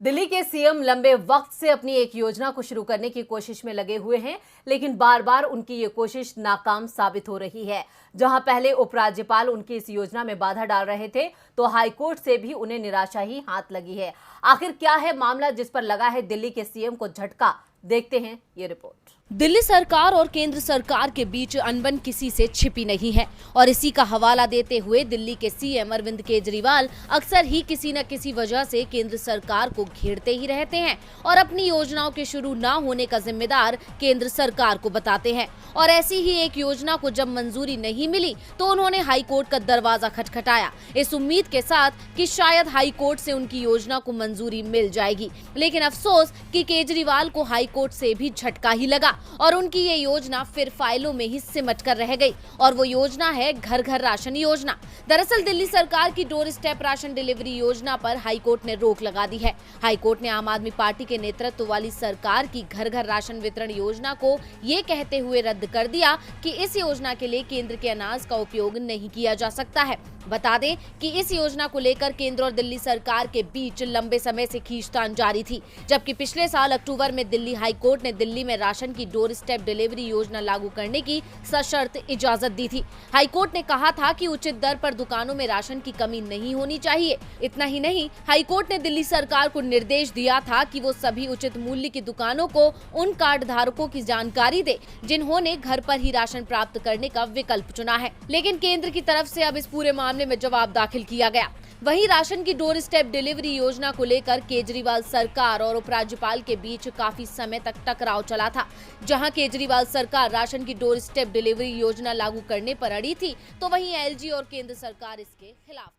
दिल्ली के सीएम लंबे वक्त से अपनी एक योजना को शुरू करने की कोशिश में लगे हुए हैं, लेकिन बार बार उनकी ये कोशिश नाकाम साबित हो रही है। जहां पहले उपराज्यपाल उनकी इस योजना में बाधा डाल रहे थे, तो हाईकोर्ट से भी उन्हें निराशा ही हाथ लगी है। आखिर क्या है मामला जिस पर लगा है दिल्ली के सीएम को झटका? देखते हैं ये रिपोर्ट। दिल्ली सरकार और केंद्र सरकार के बीच अनबन किसी से छिपी नहीं है और इसी का हवाला देते हुए दिल्ली के सीएम अरविंद केजरीवाल अक्सर ही किसी न किसी वजह से केंद्र सरकार को घेरते ही रहते हैं और अपनी योजनाओं के शुरू न होने का जिम्मेदार केंद्र सरकार को बताते हैं। और ऐसी ही एक योजना को जब मंजूरी नहीं मिली तो उन्होंने हाईकोर्ट का दरवाजा खटखटाया, इस उम्मीद के साथ कि शायद हाईकोर्ट से उनकी योजना को मंजूरी मिल जाएगी। लेकिन अफसोस कि केजरीवाल को हाईकोर्ट से भी झटका ही लगा और उनकी ये योजना फिर फाइलों में ही सिमट कर रह गई। और वो योजना है घर घर राशन योजना। दरअसल दिल्ली सरकार की डोर स्टेप राशन डिलीवरी योजना पर हाईकोर्ट ने रोक लगा दी है। हाईकोर्ट ने आम आदमी पार्टी के नेतृत्व वाली सरकार की घर घर राशन वितरण योजना को ये कहते हुए रद्द कर दिया कि इस योजना के लिए केंद्र के अनाज का उपयोग नहीं किया जा सकता है। बता दें कि इस योजना को लेकर केंद्र और दिल्ली सरकार के बीच लंबे समय से खींचतान जारी थी, जबकि पिछले साल अक्टूबर में दिल्ली हाईकोर्ट ने दिल्ली में राशन की डोर स्टेप डिलीवरी योजना लागू करने की सशर्त इजाजत दी थी। हाईकोर्ट ने कहा था कि उचित दर पर दुकानों में राशन की कमी नहीं होनी चाहिए। इतना ही नहीं, हाईकोर्ट ने दिल्ली सरकार को निर्देश दिया था कि वो सभी उचित मूल्य की दुकानों को उन कार्ड धारकों की जानकारी दे जिन्होंने घर पर ही राशन प्राप्त करने का विकल्प चुना है। लेकिन केंद्र की तरफ से अब इस पूरे मामले में जवाब दाखिल किया गया। वहीं राशन की डोर स्टेप डिलीवरी योजना को लेकर केजरीवाल सरकार और उपराज्यपाल के बीच काफी समय तक टकराव चला था। जहां केजरीवाल सरकार राशन की डोर स्टेप डिलीवरी योजना लागू करने पर अड़ी थी, तो वहीं एलजी और केंद्र सरकार इसके खिलाफ।